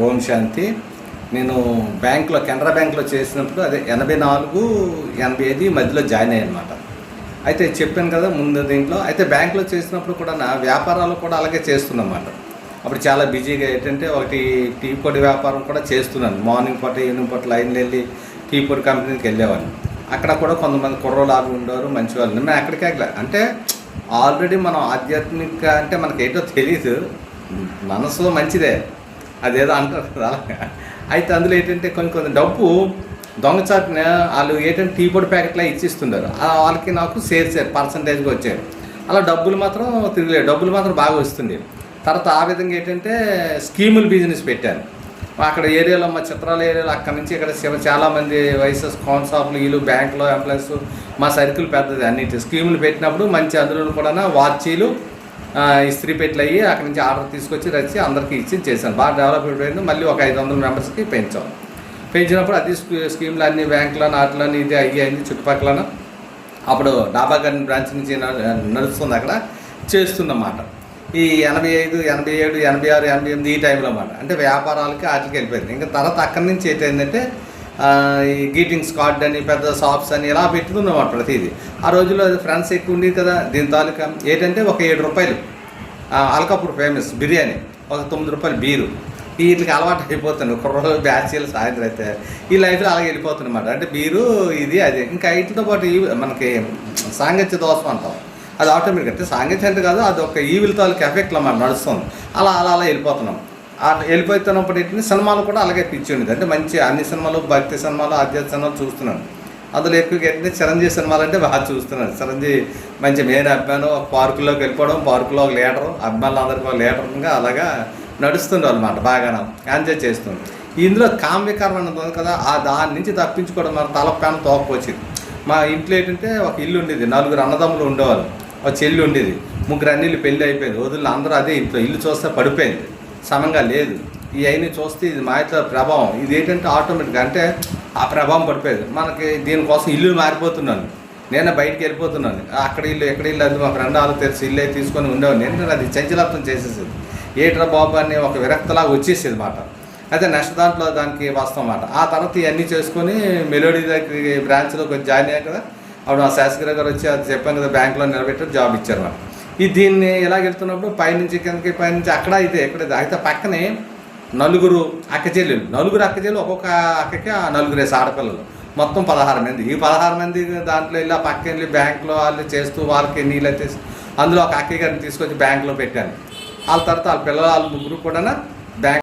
ఓం శాంతి. నేను బ్యాంక్లో కెనరా బ్యాంక్లో చేసినప్పుడు అదే 84, 85 మధ్యలో జాయిన్ అయ్యాను అనమాట. అయితే చెప్పాను కదా ముందు దీంట్లో. అయితే బ్యాంక్లో చేసినప్పుడు కూడా నా వ్యాపారాలు కూడా అలాగే చేస్తున్నమాట. అప్పుడు చాలా బిజీగా ఏంటంటే ఒకటి టీ పొడి వ్యాపారం కూడా చేస్తున్నాను. మార్నింగ్ పూట ఈవినింగ్ పూట లైన్లో వెళ్ళి టీ పొడి కంపెనీకి వెళ్ళేవాడిని. అక్కడ కూడా కొంతమంది కుర్రోళ్ళు ఉండేవారు, మంచి వాళ్ళు. మేము అక్కడికే అంటే ఆల్రెడీ మనం ఆధ్యాత్మిక అంటే మనకి ఏంటో తెలియదు, మనసులో మంచిదే అదేదో అంటారు కదా. అయితే అందులో ఏంటంటే కొన్ని డబ్బు దొంగచాటున వాళ్ళు ఏంటంటే టీ పొడి ప్యాకెట్లా ఇచ్చిస్తున్నారు. వాళ్ళకి నాకు షేర్స్ పర్సంటేజ్గా వచ్చాయి. అలా డబ్బులు మాత్రం తిరగలేదు, డబ్బులు మాత్రం బాగా వస్తుంది. తర్వాత ఆ విధంగా ఏంటంటే స్కీముల బిజినెస్ పెట్టాను. అక్కడ ఏరియాలో మా చిత్రాల ఏరియాలో అక్కడ నుంచి ఇక్కడ చాలామంది వైసెస్ కాన్సాప్లు వీళ్ళు బ్యాంకులో ఎంప్లాయీస్ మా సర్కిల్ పెద్దది అన్నిటి స్కీములు పెట్టినప్పుడు మంచి అందులో కూడా వాచీలు ఇస్త్రీ పెట్లు అయ్యి అక్కడి నుంచి ఆర్డర్ తీసుకొచ్చి రచ్చి అందరికీ ఇచ్చి చేశాను. బాగా డెవలప్మెంట్ అయింది. మళ్ళీ ఒక 500 మెంబర్స్కి పెంచాం. పెంచినప్పుడు అది స్కీమ్లు అన్నీ బ్యాంకులో నాట్లని ఇది అయ్యింది చుట్టుపక్కల. అప్పుడు డాబా గార్డెన్ బ్రాంచ్ నుంచి నడుస్తుంది, అక్కడ చేస్తుందన్నమాట. ఈ 85, 87, 86, 88 ఈ టైంలో అన్నమాట. అంటే వ్యాపారాలకి వాటికి వెళ్ళిపోయింది. ఇంకా తర్వాత అక్కడి నుంచి ఏంటంటే ఈ గ్రీటింగ్స్ కార్డ్ అని పెద్ద షాప్స్ అని ఇలా పెట్టుకున్నమాట ప్రతిదీ. ఆ రోజుల్లో ఫ్రెండ్స్ ఎక్కువ ఉండేది కదా. దీని తాలూకా ఏంటంటే ఒక 7 రూపాయలు అల్కాపూర్ ఫేమస్ బిర్యానీ, ఒక 9 రూపాయలు బీరు. వీటికి అలవాటు అయిపోతుంది కుర్రోజు బ్యాచీలు సాయంత్రం అయితే ఈ లైఫ్లో అలాగే వెళ్ళిపోతుందన్నమాట. అంటే బీరు ఇది అది ఇంకా వీటితో పాటు మనకి సాంగత్య దోషం అంటాం. అది ఆటోమేటిక్ అంటే సాంగత్యం అంటే కాదు, అది ఒక ఈవిల్ తాలూకు ఎఫెక్ట్లో మనం నడుస్తుంది. అలా వెళ్ళిపోతున్నాం. వెళ్ళిపోతున్నప్పుడు ఏంటంటే సినిమాలు కూడా అలాగే పిచ్చి ఉండేది. అంటే మంచి అన్ని సినిమాలు, భక్తి సినిమాలు, ఆధ్యాత్మిక సినిమాలు చూస్తున్నాను. అందులో ఎక్కువగా ఏంటంటే చిరంజీవి సినిమాలు అంటే బాగా చూస్తున్నాను. చిరంజీవి మంచి మెయిన్ అభిమానం. ఒక పార్కులోకి వెళ్ళిపోవడం, పార్కులో ఒక లీడరు, అభిమానులు అందరికీ ఒక లీడర్గా అలాగా నడుస్తుండే అనమాట. బాగా ఎంజాయ్ చేస్తుంది. ఇందులో కామ్యకరం అన్నది ఉంది కదా, దాని నుంచి తప్పించుకోవడం మన తలపాన తోకపోచ్చింది. మా ఇంట్లో ఏంటంటే ఒక ఇల్లు ఉండేది, 4 అన్నదమ్ములు ఉండేవాళ్ళు, ఒక చెల్లి ఉండేది, 3 అన్నీళ్ళు పెళ్ళి అయిపోయింది. వదిలిన అందరూ అదే ఇంట్లో. ఇల్లు చూస్తే పడిపోయింది, సమంగా లేదు. ఈ అయినా చూస్తే ఇది మా ఇంట్లో ప్రభావం. ఇది ఏంటంటే ఆటోమేటిక్గా అంటే ఆ ప్రభావం పడిపోయేది మనకి. దీనికోసం ఇల్లు మారిపోతున్నాను, నేనే బయటికి వెళ్ళిపోతున్నాను. అక్కడ ఇల్లు ఎక్కడ ఇల్లు అది మా ఫ్రెండ్ వాళ్ళు తెలిసి ఇల్లు అయితే తీసుకొని ఉండేవాడిని. ఏంటంటే అది చంచలత్వం చేసేసేది. ఏట్రా బాబు అని ఒక విరక్తలాగా వచ్చేసేది మాట. అయితే నెక్స్ట్ దాంట్లో దానికి వస్తాం అన్నమాట. ఆ తర్వాత ఇవన్నీ చేసుకొని మెలోడీ దగ్గర బ్రాంచ్లో కొంచెం జాయిన్ అయ్యాక కదా, అప్పుడు మా శాస్త్రి గారు వచ్చి అది చెప్పాను కదా, బ్యాంకులో నిలబెట్టి జాబ్ ఇచ్చారు అన్నమాట. దీన్ని ఎలా వెళ్తున్నప్పుడు పైనుంచి కిందకి, పైనుంచి అక్కడ అయితే పక్కనే 4 అక్క చెల్లెలు, ఒక్కొక్క అక్కకి 4 ఆడపిల్లలు, మొత్తం 16 మంది. ఈ 16 మంది దాంట్లో వెళ్ళి ఆ పక్క వెళ్ళి బ్యాంకులో వాళ్ళు చేస్తూ వాళ్ళకి నీళ్ళు అయితే అందులో ఒక అక్కయ్య గారిని తీసుకొచ్చి బ్యాంకులో పెట్టాను. వాళ్ళ తర్వాత వాళ్ళ పిల్లలు 3 కూడా బ్యాంక్